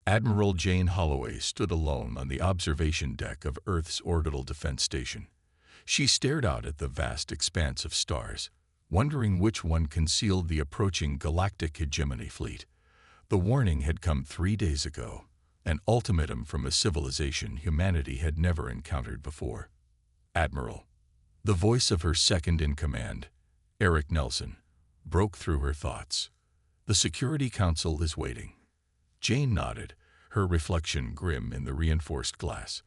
Admiral Jane Holloway stood alone on the observation deck of Earth's orbital defense station. She stared out at the vast expanse of stars, wondering which one concealed the approaching galactic hegemony fleet. The warning had come 3 days ago, an ultimatum from a civilization humanity had never encountered before. "Admiral," the voice of her second-in-command, Eric Nelson, broke through her thoughts. "The Security Council is waiting." Jane nodded, her reflection grim in the reinforced glass.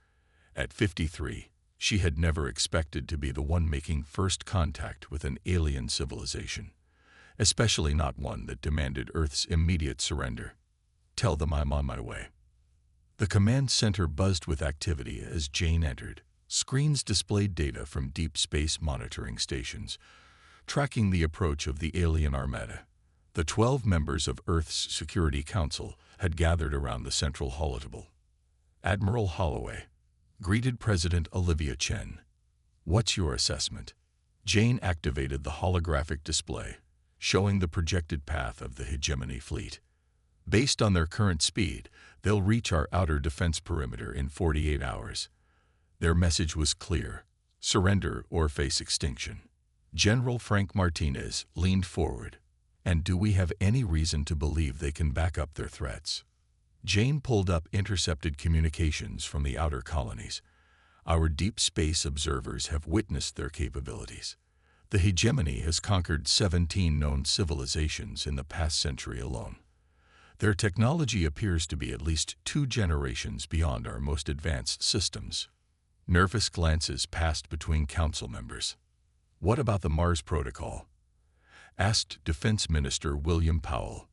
At 53, she had never expected to be the one making first contact with an alien civilization, especially not one that demanded Earth's immediate surrender. "Tell them I'm on my way." The command center buzzed with activity as Jane entered. Screens displayed data from deep space monitoring stations, tracking the approach of the alien armada. The 12 members of Earth's Security Council had gathered around the central holotacle. Admiral Holloway greeted President Olivia Chen. "What's your assessment?" Jane activated the holographic display, showing the projected path of the hegemony fleet. "Based on their current speed, they'll reach our outer defense perimeter in 48 hours. Their message was clear: surrender or face extinction. General Frank Martinez leaned forward. "And do we have any reason to believe they can back up their threats?" Jane pulled up intercepted communications from the outer colonies. "Our deep space observers have witnessed their capabilities. The hegemony has conquered 17 known civilizations in the past century alone. Their technology appears to be at least 2 generations beyond our most advanced systems." Nervous glances passed between council members. "What about the Mars Protocol?" asked Defense Minister William Powell.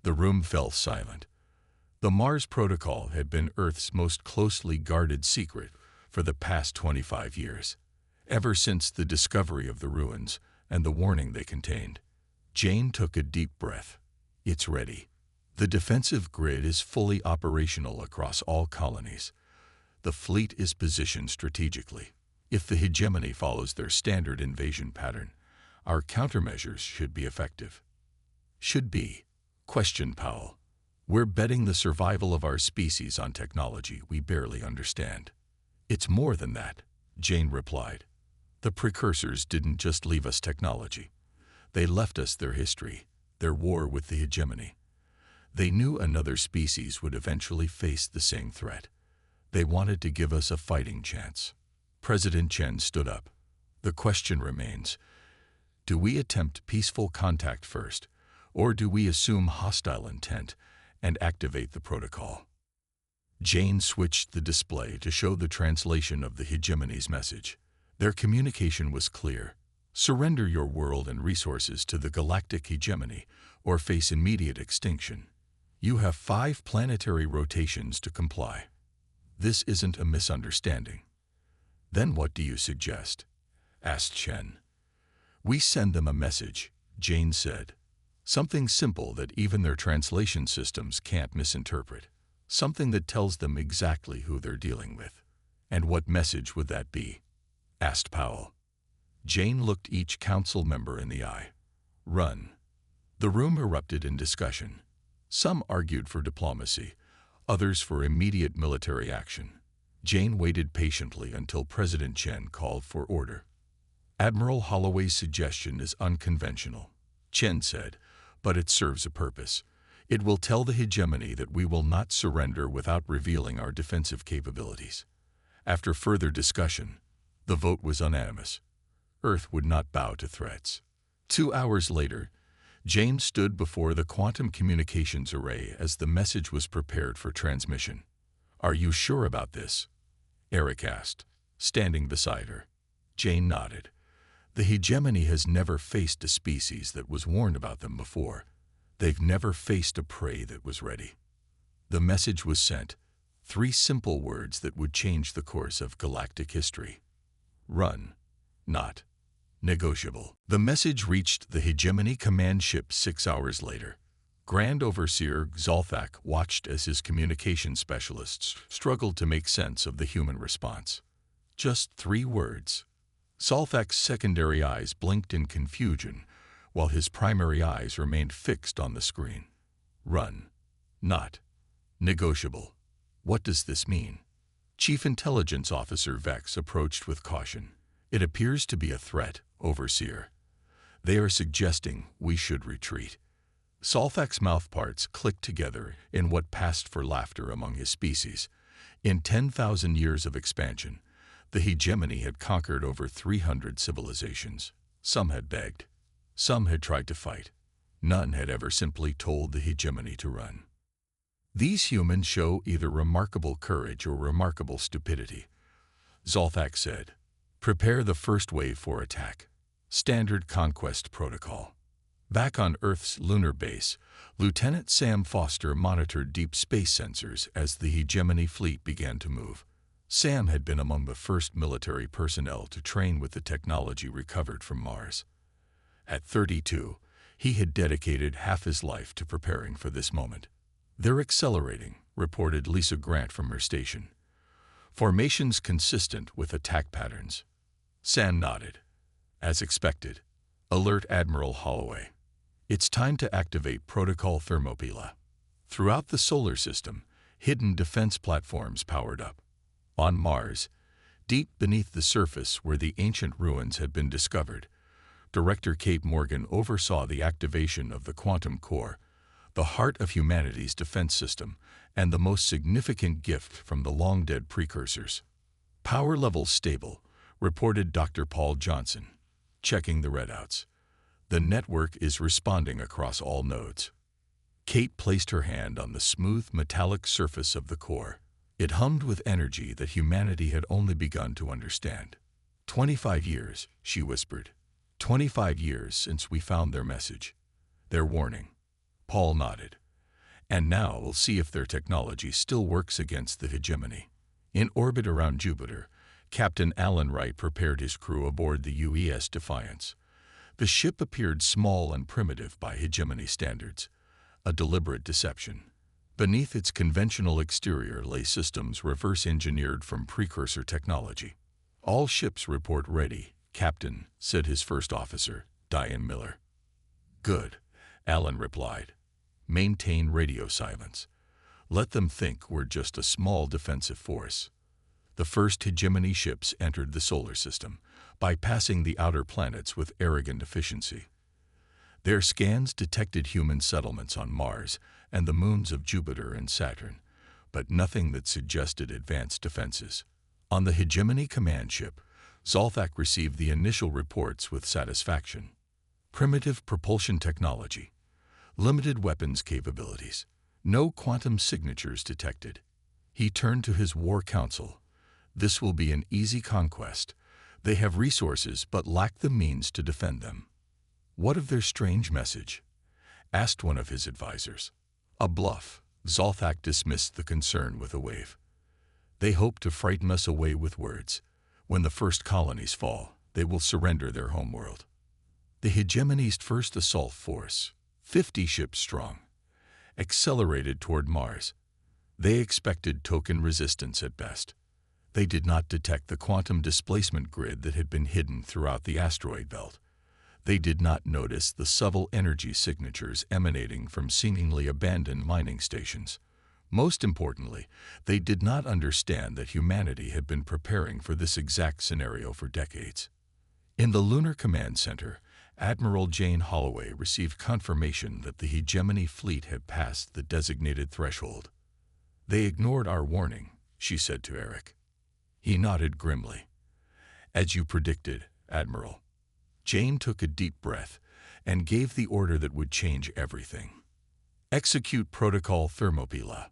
The room fell silent. The Mars Protocol had been Earth's most closely guarded secret for the past 25 years, ever since the discovery of the ruins and the warning they contained. Jane took a deep breath. "It's ready. The defensive grid is fully operational across all colonies. The fleet is positioned strategically. If the hegemony follows their standard invasion pattern, our countermeasures should be effective." "Should be?" questioned Powell. "We're betting the survival of our species on technology we barely understand." "It's more than that," Jane replied. "The precursors didn't just leave us technology. They left us their history, their war with the hegemony. They knew another species would eventually face the same threat. They wanted to give us a fighting chance." President Chen stood up. "The question remains, do we attempt peaceful contact first, or do we assume hostile intent and activate the protocol?" Jane switched the display to show the translation of the hegemony's message. Their communication was clear: surrender your world and resources to the galactic hegemony, or face immediate extinction. You have 5 planetary rotations to comply. This isn't a misunderstanding. "Then what do you suggest?" asked Chen. "We send them a message," Jane said. "Something simple that even their translation systems can't misinterpret. Something that tells them exactly who they're dealing with." "And what message would that be?" asked Powell. Jane looked each council member in the eye. "Run." The room erupted in discussion. Some argued for diplomacy, others for immediate military action. Jane waited patiently until President Chen called for order. "Admiral Holloway's suggestion is unconventional," Chen said, "but it serves a purpose. It will tell the hegemony that we will not surrender without revealing our defensive capabilities." After further discussion, the vote was unanimous. Earth would not bow to threats. 2 hours later, Jane stood before the quantum communications array as the message was prepared for transmission. "Are you sure about this?" Eric asked, standing beside her. Jane nodded. "The hegemony has never faced a species that was warned about them before. They've never faced a prey that was ready." The message was sent, 3 simple words that would change the course of galactic history. Run, not negotiable. The message reached the hegemony command ship 6 hours later. Grand Overseer Zolthak watched as his communication specialists struggled to make sense of the human response. Just 3 words. Zolthak's secondary eyes blinked in confusion, while his primary eyes remained fixed on the screen. Run, not Negotiable. What does this mean? Chief Intelligence Officer Vex approached with caution. It appears to be a threat, Overseer. They are suggesting we should retreat. Salthak's mouthparts clicked together in what passed for laughter among his species. In 10,000 years of expansion, the hegemony had conquered over 300 civilizations. Some had begged. Some had tried to fight. None had ever simply told the hegemony to run. These humans show either remarkable courage or remarkable stupidity. Zalthak said, "Prepare the first wave for attack. Standard conquest protocol." Back on Earth's lunar base, Lieutenant Sam Foster monitored deep space sensors as the hegemony fleet began to move. Sam had been among the first military personnel to train with the technology recovered from Mars. At 32, he had dedicated half his life to preparing for this moment. "They're accelerating," reported Lisa Grant from her station. "Formations consistent with attack patterns." Sam nodded. "As expected. Alert Admiral Holloway. It's time to activate Protocol Thermopylae." Throughout the solar system, hidden defense platforms powered up. On Mars, deep beneath the surface where the ancient ruins had been discovered, Director Kate Morgan oversaw the activation of the quantum core, the heart of humanity's defense system, and the most significant gift from the long-dead precursors. "Power levels stable," reported Dr. Paul Johnson, checking the readouts. "The network is responding across all nodes." Kate placed her hand on the smooth, metallic surface of the core. It hummed with energy that humanity had only begun to understand. 25 years, she whispered. 25 years since we found their message. Their warning. Paul nodded. "And now we'll see if their technology still works against the hegemony." In orbit around Jupiter, Captain Alan Wright prepared his crew aboard the UES Defiance. The ship appeared small and primitive by hegemony standards, a deliberate deception. Beneath its conventional exterior lay systems reverse-engineered from precursor technology. "All ships report ready, Captain," said his first officer, Diane Miller. "Good," Alan replied. "Maintain radio silence. Let them think we're just a small defensive force." The first hegemony ships entered the solar system, bypassing the outer planets with arrogant efficiency. Their scans detected human settlements on Mars and the moons of Jupiter and Saturn, but nothing that suggested advanced defenses. On the hegemony command ship, Zalthak received the initial reports with satisfaction. Primitive propulsion technology, limited weapons capabilities, no quantum signatures detected. He turned to his war council. "This will be an easy conquest. They have resources but lack the means to defend them." "What of their strange message?" asked one of his advisors. "A bluff." Zalthak dismissed the concern with a wave. "They hope to frighten us away with words. When the first colonies fall, they will surrender their homeworld." The hegemony's first assault force, 50 ships strong, accelerated toward Mars. They expected token resistance at best. They did not detect the quantum displacement grid that had been hidden throughout the asteroid belt. They did not notice the subtle energy signatures emanating from seemingly abandoned mining stations. Most importantly, they did not understand that humanity had been preparing for this exact scenario for decades. In the Lunar Command Center, Admiral Jane Holloway received confirmation that the hegemony fleet had passed the designated threshold. "They ignored our warning," she said to Eric. He nodded grimly. "As you predicted, Admiral." Jane took a deep breath and gave the order that would change everything. "Execute Protocol Thermopylae.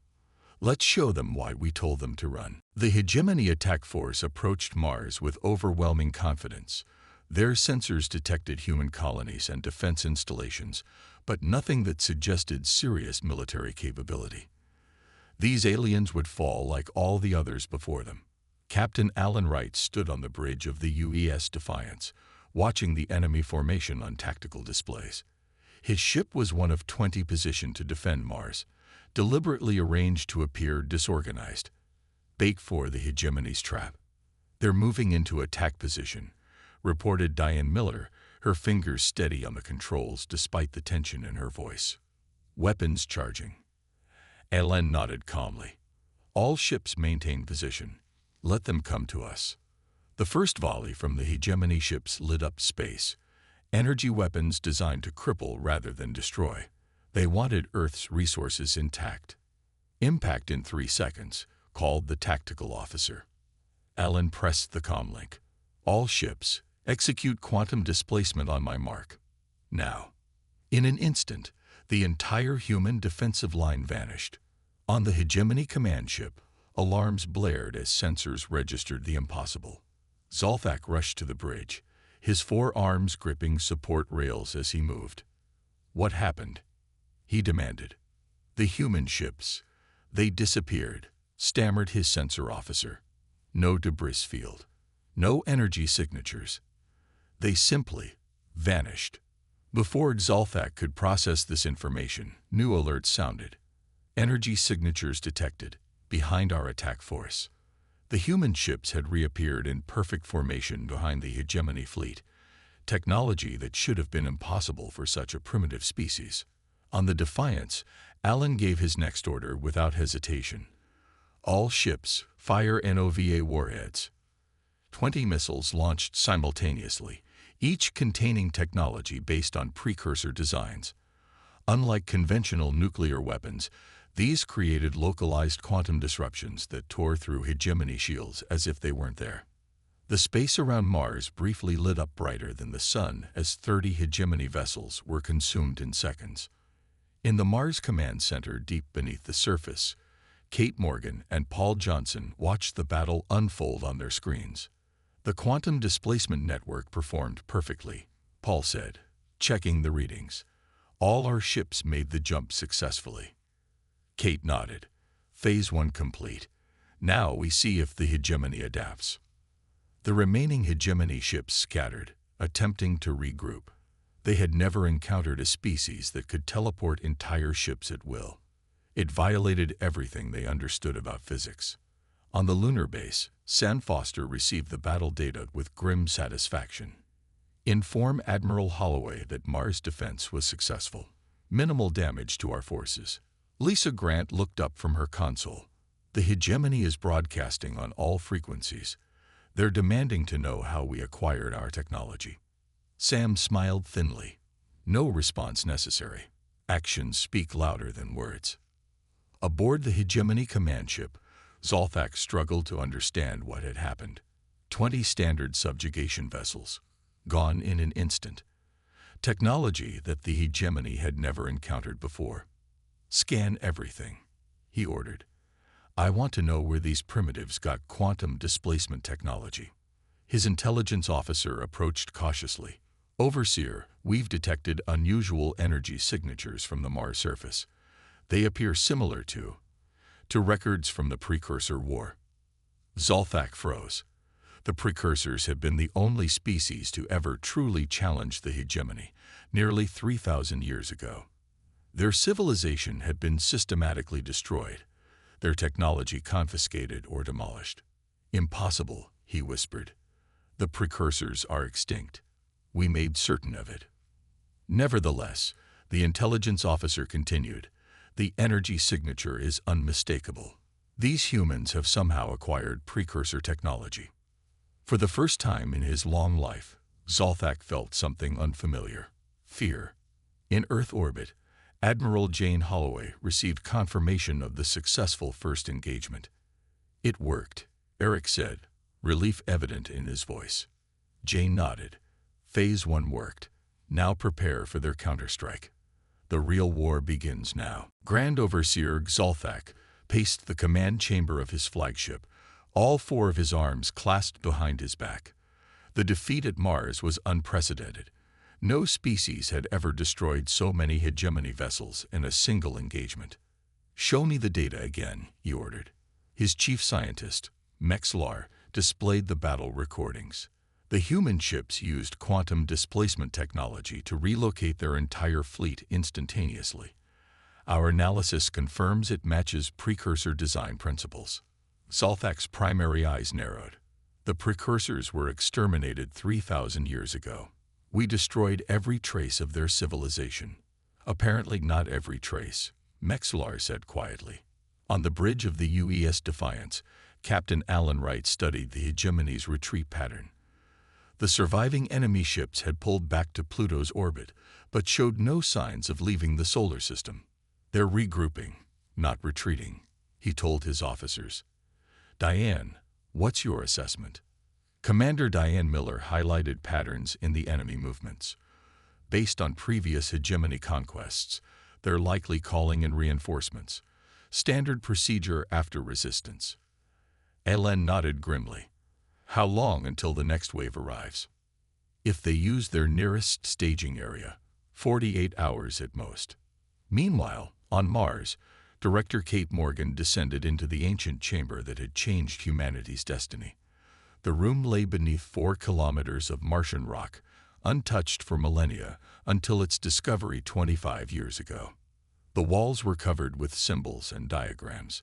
Let's show them why we told them to run." The hegemony attack force approached Mars with overwhelming confidence. Their sensors detected human colonies and defense installations, but nothing that suggested serious military capability. These aliens would fall like all the others before them. Captain Alan Wright stood on the bridge of the UES Defiance, watching the enemy formation on tactical displays. His ship was one of 20 positioned to defend Mars, deliberately arranged to appear disorganized. "Bait for the hegemony's trap. They're moving into attack position," reported Diane Miller, her fingers steady on the controls despite the tension in her voice. "Weapons charging." Alan nodded calmly. All ships maintain position. Let them come to us. The first volley from the hegemony ships lit up space. Energy weapons designed to cripple rather than destroy. They wanted Earth's resources intact. Impact in 3 seconds, called the tactical officer. Alan pressed the comlink. All ships, execute quantum displacement on my mark. Now. In an instant, the entire human defensive line vanished. On the hegemony command ship, alarms blared as sensors registered the impossible. Zolthak rushed to the bridge, his 4 arms gripping support rails as he moved. What happened? He demanded. The human ships. They disappeared, stammered his sensor officer. No debris field. No energy signatures. They simply vanished. Before Zolthak could process this information, new alerts sounded. Energy signatures detected, behind our attack force. The human ships had reappeared in perfect formation behind the hegemony fleet, technology that should have been impossible for such a primitive species. On the Defiance, Alan gave his next order without hesitation. All ships, fire NOVA warheads. 20 missiles launched simultaneously, each containing technology based on precursor designs. Unlike conventional nuclear weapons, these created localized quantum disruptions that tore through hegemony shields as if they weren't there. The space around Mars briefly lit up brighter than the sun as 30 hegemony vessels were consumed in seconds. In the Mars Command Center deep beneath the surface, Kate Morgan and Paul Johnson watched the battle unfold on their screens. The quantum displacement network performed perfectly, Paul said, checking the readings. All our ships made the jump successfully. Kate nodded. Phase 1 complete. Now we see if the hegemony adapts. The remaining hegemony ships scattered, attempting to regroup. They had never encountered a species that could teleport entire ships at will. It violated everything they understood about physics. On the lunar base, Sam Foster received the battle data with grim satisfaction. Inform Admiral Holloway that Mars defense was successful. Minimal damage to our forces. Lisa Grant looked up from her console. The hegemony is broadcasting on all frequencies. They're demanding to know how we acquired our technology. Sam smiled thinly. No response necessary. Actions speak louder than words. Aboard the hegemony command ship, Zolthak struggled to understand what had happened. 20 standard subjugation vessels, gone in an instant. Technology that the hegemony had never encountered before. Scan everything, he ordered. I want to know where these primitives got quantum displacement technology. His intelligence officer approached cautiously. Overseer, we've detected unusual energy signatures from the Mars surface. They appear similar to records from the precursor war. Zolthak froze. The precursors had been the only species to ever truly challenge the hegemony, nearly 3,000 years ago. Their civilization had been systematically destroyed, their technology confiscated or demolished. Impossible, he whispered. The precursors are extinct. We made certain of it. Nevertheless, the intelligence officer continued, the energy signature is unmistakable. These humans have somehow acquired precursor technology. For the first time in his long life, Zolthak felt something unfamiliar. Fear. In Earth orbit, Admiral Jane Holloway received confirmation of the successful first engagement. It worked, Eric said, relief evident in his voice. Jane nodded. Phase 1 worked. Now prepare for their counterstrike. The real war begins now. Grand Overseer Zolthak paced the command chamber of his flagship, all 4 of his arms clasped behind his back. The defeat at Mars was unprecedented. No species had ever destroyed so many hegemony vessels in a single engagement. Show me the data again, he ordered. His chief scientist, Mexlar, displayed the battle recordings. The human ships used quantum displacement technology to relocate their entire fleet instantaneously. Our analysis confirms it matches precursor design principles. Zolthak's primary eyes narrowed. The precursors were exterminated 3,000 years ago. We destroyed every trace of their civilization. Apparently not every trace, Mexlar said quietly. On the bridge of the UES Defiance, Captain Alan Wright studied the hegemony's retreat pattern. The surviving enemy ships had pulled back to Pluto's orbit, but showed no signs of leaving the solar system. "They're regrouping, not retreating," he told his officers. "Diane, what's your assessment?" Commander Diane Miller highlighted patterns in the enemy movements. Based on previous hegemony conquests, they're likely calling in reinforcements. Standard procedure after resistance. Ellen nodded grimly. "How long until the next wave arrives?" "If they use their nearest staging area, 48 hours at most." Meanwhile, on Mars, Director Kate Morgan descended into the ancient chamber that had changed humanity's destiny. The room lay beneath 4 kilometers of Martian rock, untouched for millennia until its discovery 25 years ago. The walls were covered with symbols and diagrams,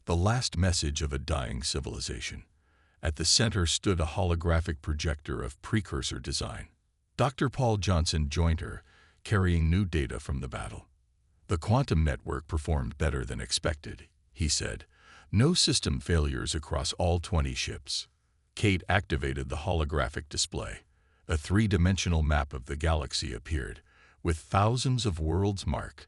the last message of a dying civilization. At the center stood a holographic projector of precursor design. Dr. Paul Johnson joined her, carrying new data from the battle. "The quantum network performed better than expected," he said. "No system failures across all 20 ships." Kate activated the holographic display. A 3-dimensional map of the galaxy appeared, with thousands of worlds marked,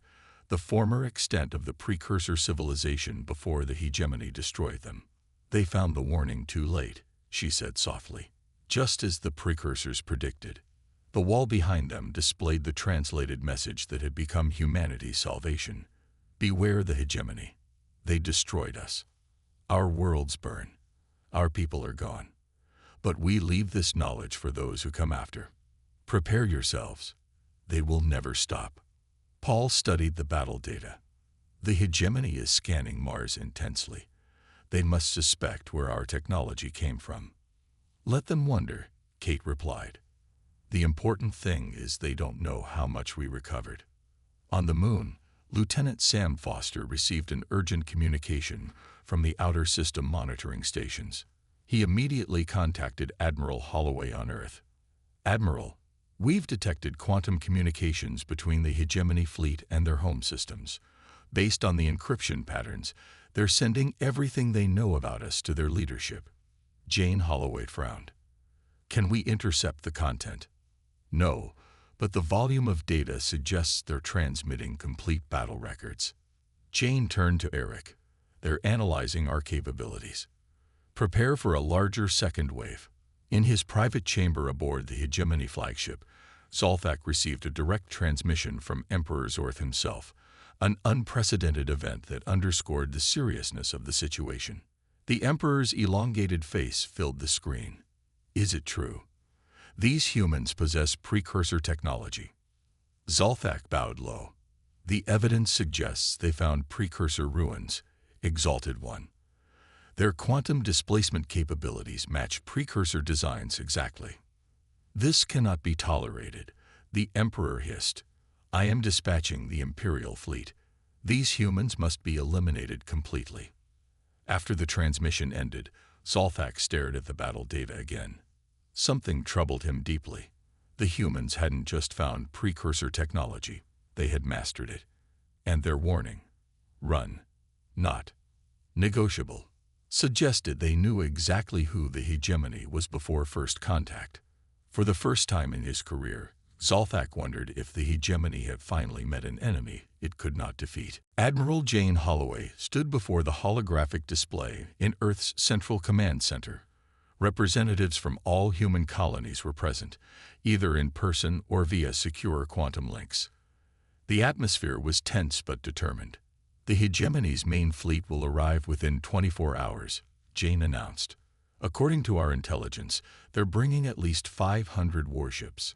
the former extent of the precursor civilization before the hegemony destroyed them. "They found the warning too late," she said softly. Just as the precursors predicted, the wall behind them displayed the translated message that had become humanity's salvation. "Beware the hegemony. They destroyed us. Our worlds burn. Our people are gone. But we leave this knowledge for those who come after. Prepare yourselves. They will never stop." Paul studied the battle data. "The hegemony is scanning Mars intensely. They must suspect where our technology came from." "Let them wonder," Kate replied. "The important thing is they don't know how much we recovered." On the Moon, Lieutenant Sam Foster received an urgent communication from the Outer System monitoring stations. He immediately contacted Admiral Holloway on Earth. "Admiral, we've detected quantum communications between the hegemony fleet and their home systems. Based on the encryption patterns, they're sending everything they know about us to their leadership." Jane Holloway frowned. "Can we intercept the content?" "No, but the volume of data suggests they're transmitting complete battle records." Jane turned to Eric. "They're analyzing our capabilities. Prepare for a larger second wave." In his private chamber aboard the hegemony flagship, Zolthak received a direct transmission from Emperor Zorth himself, an unprecedented event that underscored the seriousness of the situation. The Emperor's elongated face filled the screen. "Is it true? These humans possess precursor technology." Zolthak bowed low. "The evidence suggests they found precursor ruins, Exalted One. Their quantum displacement capabilities match precursor designs exactly." "This cannot be tolerated," the Emperor hissed. "I am dispatching the Imperial fleet. These humans must be eliminated completely." After the transmission ended, Zolthak stared at the battle data again. Something troubled him deeply. The humans hadn't just found precursor technology, they had mastered it. And their warning, "Run, not negotiable," suggested they knew exactly who the hegemony was before first contact. For the first time in his career, Zolthak wondered if the hegemony had finally met an enemy it could not defeat. Admiral Jane Holloway stood before the holographic display in Earth's Central Command Center. Representatives from all human colonies were present, either in person or via secure quantum links. The atmosphere was tense but determined. "The hegemony's main fleet will arrive within 24 hours, Jane announced. "According to our intelligence, they're bringing at least 500 warships,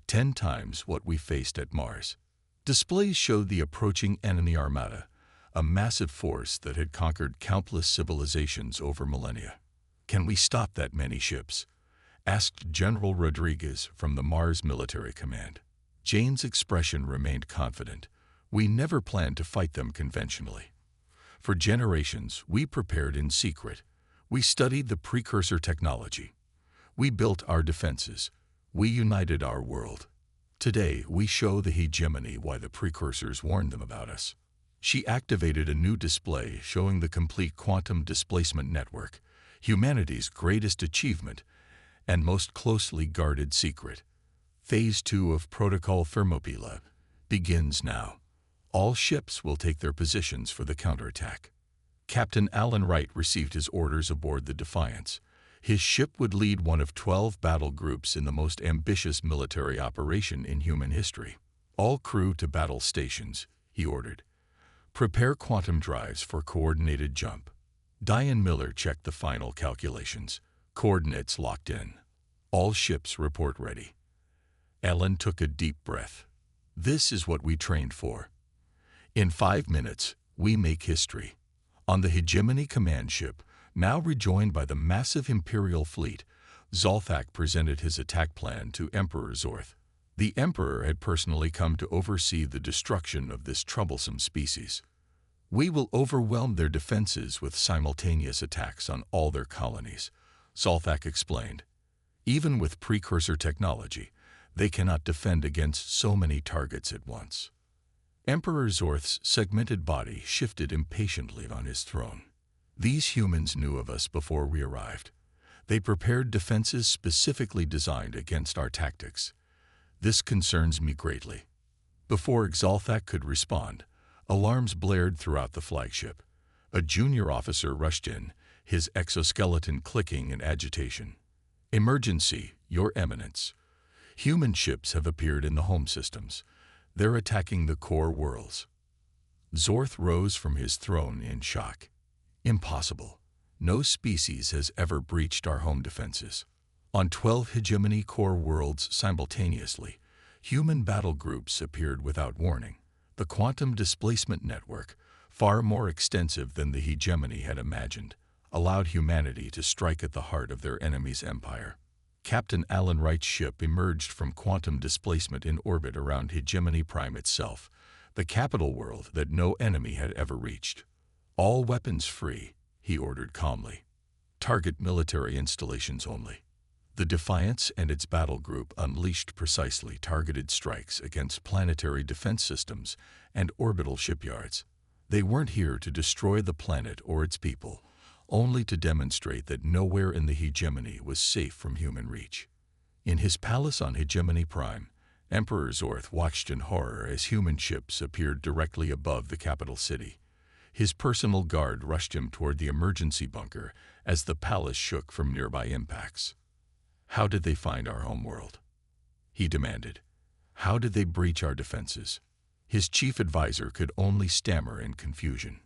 10 times what we faced at Mars." Displays showed the approaching enemy armada, a massive force that had conquered countless civilizations over millennia. "Can we stop that many ships?" asked General Rodriguez from the Mars Military Command. Jane's expression remained confident. "We never planned to fight them conventionally. For generations, we prepared in secret. We studied the precursor technology. We built our defenses. We united our world. Today, we show the hegemony why the precursors warned them about us." She activated a new display showing the complete quantum displacement network, humanity's greatest achievement and most closely guarded secret. Phase 2 of Protocol Thermopylae begins now. All ships will take their positions for the counterattack. Captain Alan Wright received his orders aboard the Defiance. His ship would lead one of 12 battle groups in the most ambitious military operation in human history. All crew to battle stations, he ordered. Prepare quantum drives for coordinated jump. Diane Miller checked the final calculations. Coordinates locked in. All ships report ready. Ellen took a deep breath. This is what we trained for. In 5 minutes, we make history. On the Hegemony command ship, now rejoined by the massive Imperial fleet, Zolthak presented his attack plan to Emperor Zorth. The Emperor had personally come to oversee the destruction of this troublesome species. We will overwhelm their defenses with simultaneous attacks on all their colonies, Zolthak explained. Even with precursor technology, they cannot defend against so many targets at once. Emperor Zorth's segmented body shifted impatiently on his throne. These humans knew of us before we arrived. They prepared defenses specifically designed against our tactics. This concerns me greatly. Before Zolthak could respond, alarms blared throughout the flagship. A junior officer rushed in, his exoskeleton clicking in agitation. Emergency, Your Eminence. Human ships have appeared in the home systems. They're attacking the core worlds. Zorth rose from his throne in shock. Impossible. No species has ever breached our home defenses. On 12 hegemony core worlds simultaneously, human battle groups appeared without warning. The quantum displacement network, far more extensive than the hegemony had imagined, allowed humanity to strike at the heart of their enemy's empire. Captain Alan Wright's ship emerged from quantum displacement in orbit around Hegemony Prime itself, the capital world that no enemy had ever reached. All weapons free, he ordered calmly. Target military installations only. The Defiance and its battle group unleashed precisely targeted strikes against planetary defense systems and orbital shipyards. They weren't here to destroy the planet or its people, only to demonstrate that nowhere in the hegemony was safe from human reach. In his palace on Hegemony Prime, Emperor Zorth watched in horror as human ships appeared directly above the capital city. His personal guard rushed him toward the emergency bunker as the palace shook from nearby impacts. How did they find our homeworld? He demanded. How did they breach our defenses? His chief advisor could only stammer in confusion.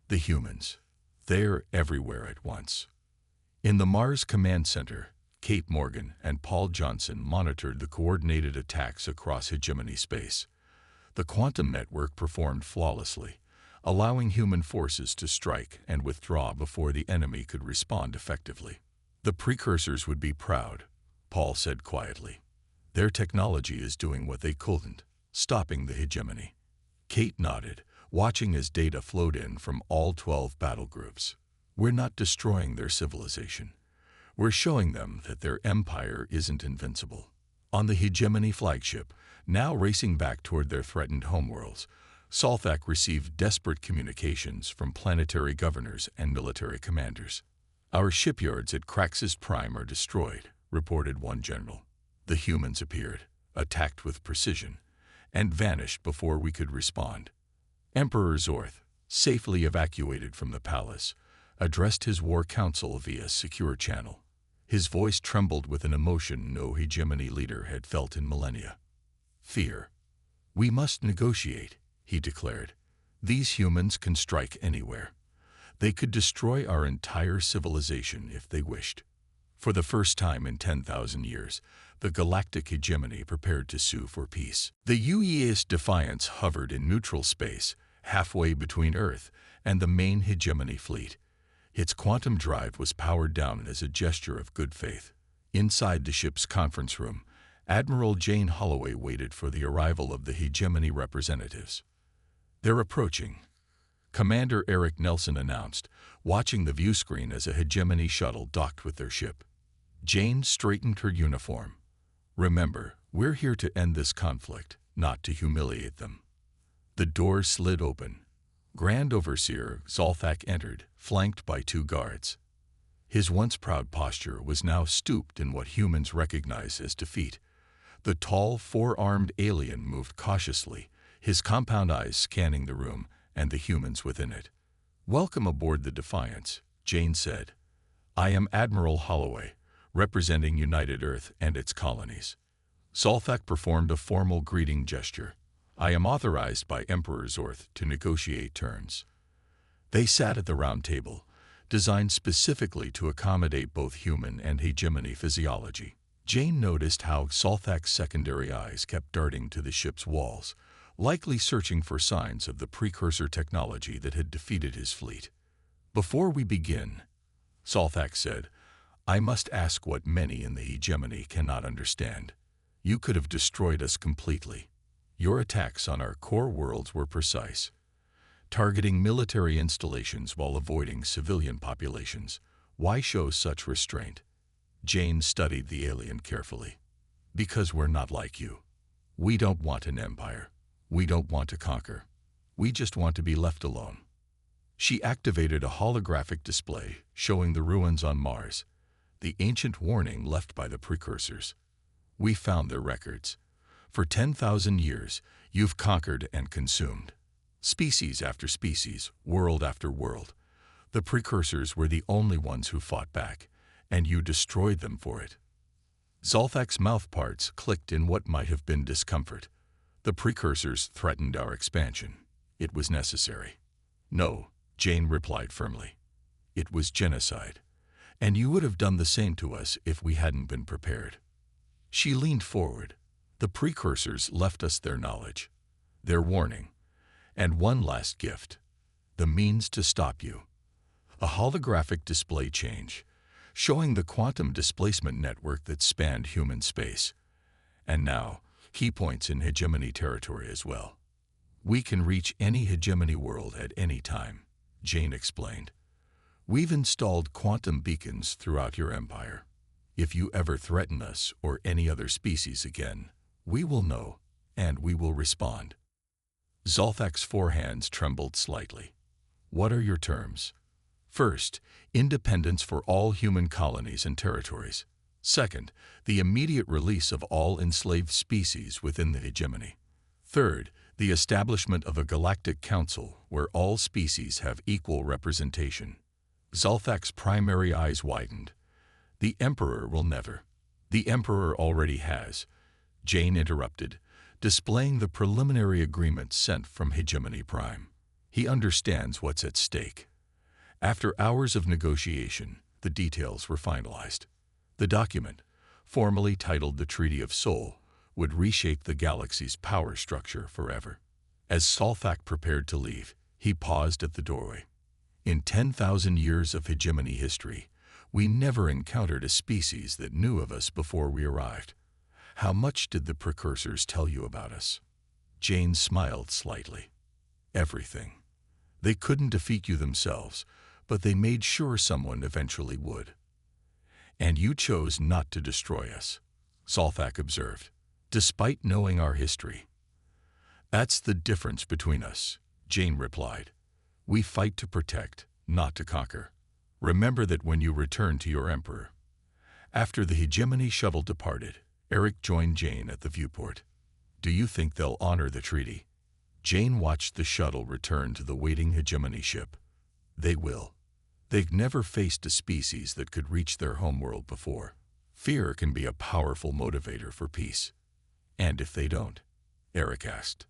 The humans. They're everywhere at once. In the Mars Command Center, Kate Morgan and Paul Johnson monitored the coordinated attacks across hegemony space. The quantum network performed flawlessly, allowing human forces to strike and withdraw before the enemy could respond effectively. The precursors would be proud, Paul said quietly. Their technology is doing what they couldn't, stopping the hegemony. Kate nodded, watching as data flowed in from all 12 battle groups. We're not destroying their civilization. We're showing them that their empire isn't invincible. On the hegemony flagship, now racing back toward their threatened homeworlds, Zolthak received desperate communications from planetary governors and military commanders. Our shipyards at Kraxus Prime are destroyed, reported one general. The humans appeared, attacked with precision, and vanished before we could respond. Emperor Zorth, safely evacuated from the palace, addressed his war council via secure channel. His voice trembled with an emotion no hegemony leader had felt in millennia. Fear. We must negotiate, he declared. These humans can strike anywhere. They could destroy our entire civilization if they wished. For the first time in 10,000 years, the galactic hegemony prepared to sue for peace. The UEA's Defiance hovered in neutral space, halfway between Earth and the main hegemony fleet. Its quantum drive was powered down as a gesture of good faith. Inside the ship's conference room, Admiral Jane Holloway waited for the arrival of the hegemony representatives. They're approaching, Commander Eric Nelson announced, watching the view screen as a hegemony shuttle docked with their ship. Jane straightened her uniform. Remember, we're here to end this conflict, not to humiliate them. The door slid open. Grand Overseer Zolthak entered, flanked by 2 guards. His once proud posture was now stooped in what humans recognize as defeat. The tall, 4-armed alien moved cautiously, his compound eyes scanning the room and the humans within it. "Welcome aboard the Defiance," Jane said. "I am Admiral Holloway, representing United Earth and its colonies." Zolthak performed a formal greeting gesture. "I am authorized by Emperor Zorth to negotiate terms." They sat at the round table, designed specifically to accommodate both human and hegemony physiology. Jane noticed how Zolthak's secondary eyes kept darting to the ship's walls, likely searching for signs of the precursor technology that had defeated his fleet. "Before we begin," Zolthak said, "I must ask what many in the hegemony cannot understand. You could have destroyed us completely. Your attacks on our core worlds were precise, targeting military installations while avoiding civilian populations. Why show such restraint?" Jane studied the alien carefully. "Because we're not like you. We don't want an empire. We don't want to conquer. We just want to be left alone." She activated a holographic display showing the ruins on Mars, the ancient warning left by the precursors. "We found their records. For 10,000 years, you've conquered and consumed. Species after species, world after world. The precursors were the only ones who fought back, and you destroyed them for it." Zolthak's mouthparts clicked in what might have been discomfort. "The precursors threatened our expansion. It was necessary." "No," Jane replied firmly. "It was genocide. And you would have done the same to us if we hadn't been prepared." She leaned forward. "The precursors left us their knowledge, their warning, and one last gift, the means to stop you." A holographic display change, showing the quantum displacement network that spanned human space. "And now, key points in hegemony territory as well. We can reach any hegemony world at any time," Jane explained. "We've installed quantum beacons throughout your empire. If you ever threaten us or any other species again, we will know, and we will respond." Zolthak's forehands trembled slightly. "What are your terms?" "First, independence for all human colonies and territories. Second, the immediate release of all enslaved species within the hegemony. Third, the establishment of a galactic council where all species have equal representation." Zolthak's primary eyes widened. "The Emperor will never." "The Emperor already has," Jane interrupted, displaying the preliminary agreement sent from Hegemony Prime. "He understands what's at stake." After hours of negotiation, the details were finalized. The document, formally titled the Treaty of Soul, would reshape the galaxy's power structure forever. As Zolthak prepared to leave, he paused at the doorway. "In 10,000 years of hegemony history, we never encountered a species that knew of us before we arrived. How much did the precursors tell you about us?" Jane smiled slightly. "Everything. They couldn't defeat you themselves, but they made sure someone eventually would." "And you chose not to destroy us," Zolthak observed, "despite knowing our history." "That's the difference between us," Jane replied. "We fight to protect, not to conquer. Remember that when you return to your Emperor." After the hegemony shuttle departed, Eric joined Jane at the viewport. "Do you think they'll honor the treaty?" Jane watched the shuttle return to the waiting hegemony ship. "They will. They've never faced a species that could reach their homeworld before. Fear can be a powerful motivator for peace." "And if they don't?" Eric asked.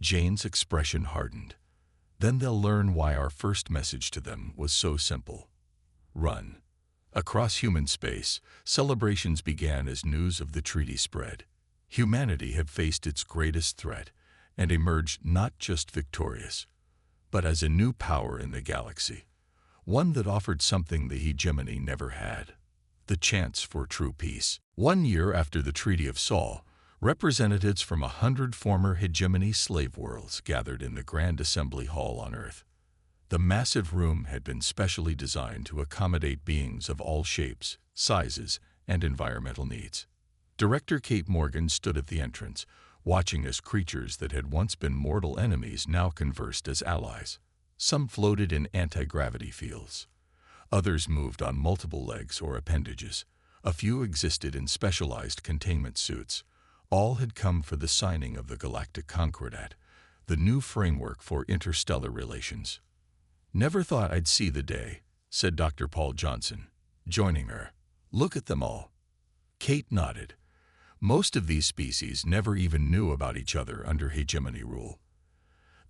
Jane's expression hardened. "Then they'll learn why our first message to them was so simple. Run." Across human space, celebrations began as news of the treaty spread. Humanity had faced its greatest threat and emerged not just victorious, but as a new power in the galaxy, one that offered something the hegemony never had: the chance for true peace. 1 year after the Treaty of Sol, representatives from 100 former hegemony slave worlds gathered in the Grand Assembly Hall on Earth. The massive room had been specially designed to accommodate beings of all shapes, sizes, and environmental needs. Director Kate Morgan stood at the entrance, watching as creatures that had once been mortal enemies now conversed as allies. Some floated in anti-gravity fields. Others moved on multiple legs or appendages. A few existed in specialized containment suits. All had come for the signing of the Galactic Concordat, the new framework for interstellar relations. "Never thought I'd see the day," said Dr. Paul Johnson, joining her. "Look at them all." Kate nodded. Most of these species never even knew about each other under hegemony rule.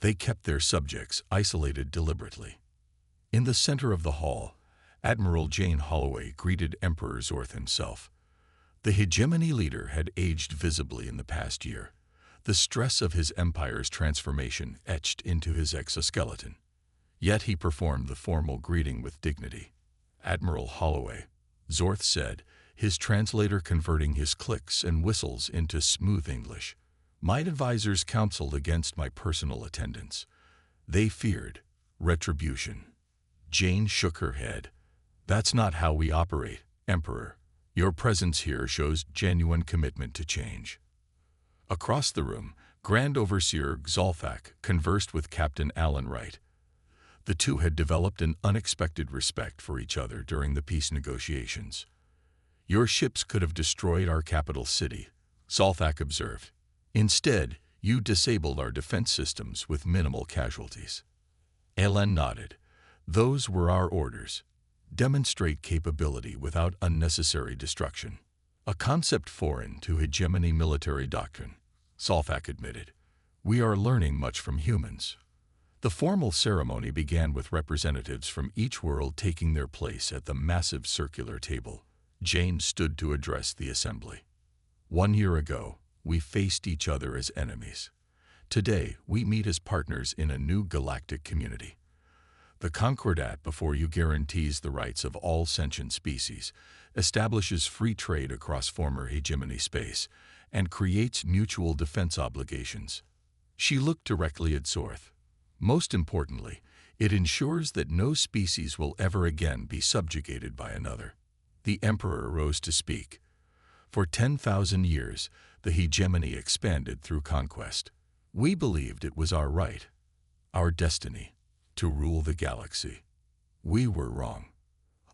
They kept their subjects isolated deliberately. In the center of the hall, Admiral Jane Holloway greeted Emperor Zorth himself. The hegemony leader had aged visibly in the past year, the stress of his empire's transformation etched into his exoskeleton. Yet he performed the formal greeting with dignity. "Admiral Holloway," Zorth said, his translator converting his clicks and whistles into smooth English. "My advisors counseled against my personal attendance. They feared retribution." Jane shook her head. "That's not how we operate, Emperor. Your presence here shows genuine commitment to change." Across the room, Grand Overseer Xalfak conversed with Captain Alan Wright. The two had developed an unexpected respect for each other during the peace negotiations. "Your ships could have destroyed our capital city," Xalfak observed. "Instead, you disabled our defense systems with minimal casualties." Alan nodded. "Those were our orders. Demonstrate capability without unnecessary destruction." "A concept foreign to hegemony military doctrine," Xalfak admitted. "We are learning much from humans." The formal ceremony began with representatives from each world taking their place at the massive circular table. Jane stood to address the assembly. "1 year ago, we faced each other as enemies. Today, we meet as partners in a new galactic community. The Concordat before you guarantees the rights of all sentient species, establishes free trade across former hegemony space, and creates mutual defense obligations." She looked directly at Zorth. "Most importantly, it ensures that no species will ever again be subjugated by another." The Emperor rose to speak. "For 10,000 years, the hegemony expanded through conquest. We believed it was our right, our destiny, to rule the galaxy. We were wrong."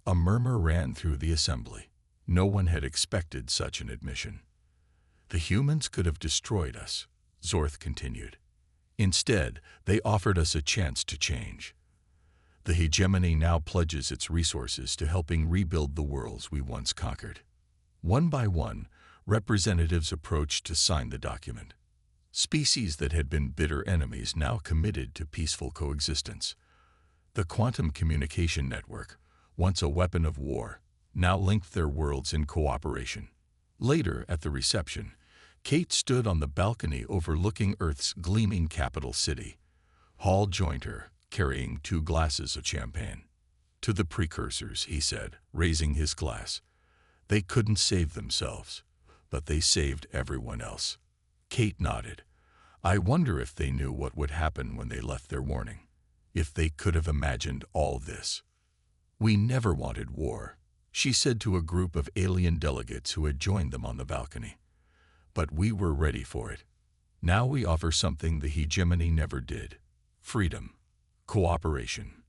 A murmur ran through the assembly. No one had expected such an admission. "The humans could have destroyed us," Zorth continued. "Instead, they offered us a chance to change. The hegemony now pledges its resources to helping rebuild the worlds we once conquered." One by one, representatives approached to sign the document. Species that had been bitter enemies now committed to peaceful coexistence. The quantum communication network, once a weapon of war, now linked their worlds in cooperation. Later, at the reception, Kate stood on the balcony overlooking Earth's gleaming capital city. Hall joined her, carrying 2 glasses of champagne. "To the precursors," he said, raising his glass. "They couldn't save themselves, but they saved everyone else." Kate nodded. "I wonder if they knew what would happen when they left their warning. If they could have imagined all this." "We never wanted war," she said to a group of alien delegates who had joined them on the balcony. "But we were ready for it. Now we offer something the hegemony never did. Freedom, cooperation,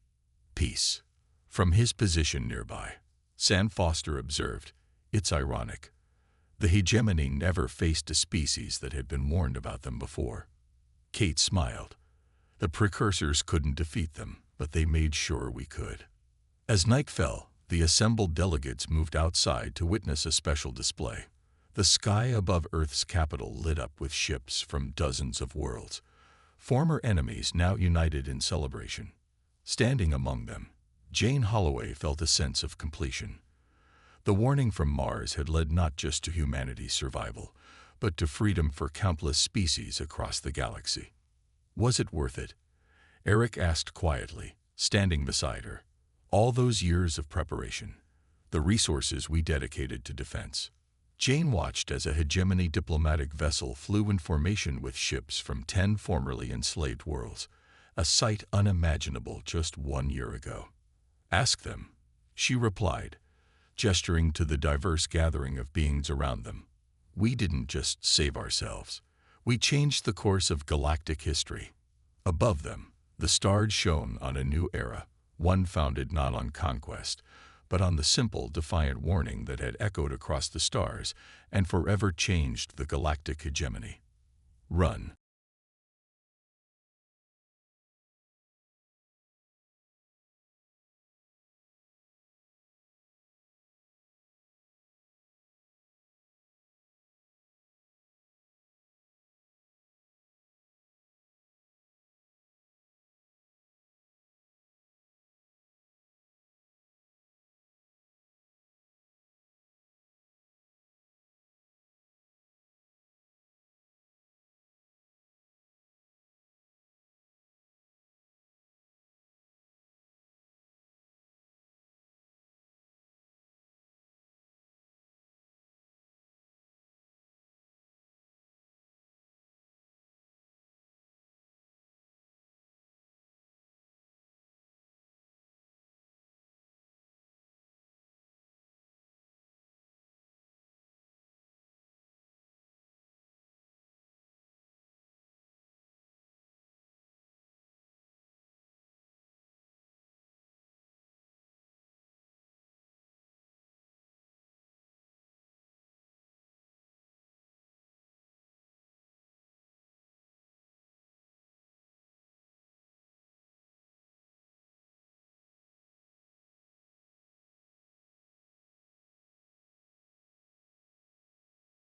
peace." From his position nearby, Sam Foster observed, "It's ironic. The hegemony never faced a species that had been warned about them before." Kate smiled. "The precursors couldn't defeat them, but they made sure we could." As night fell, the assembled delegates moved outside to witness a special display. The sky above Earth's capital lit up with ships from dozens of worlds, former enemies now united in celebration. Standing among them, Jane Holloway felt a sense of completion. The warning from Mars had led not just to humanity's survival, but to freedom for countless species across the galaxy. "Was it worth it?" Eric asked quietly, standing beside her. "All those years of preparation, the resources we dedicated to defense." Jane watched as a hegemony diplomatic vessel flew in formation with ships from 10 formerly enslaved worlds, a sight unimaginable just 1 year ago. "Ask them," she replied, gesturing to the diverse gathering of beings around them. "We didn't just save ourselves. We changed the course of galactic history." Above them, The stars shone on a new era, one founded not on conquest, but on the simple, defiant warning that had echoed across the stars and forever changed the galactic hegemony. Run.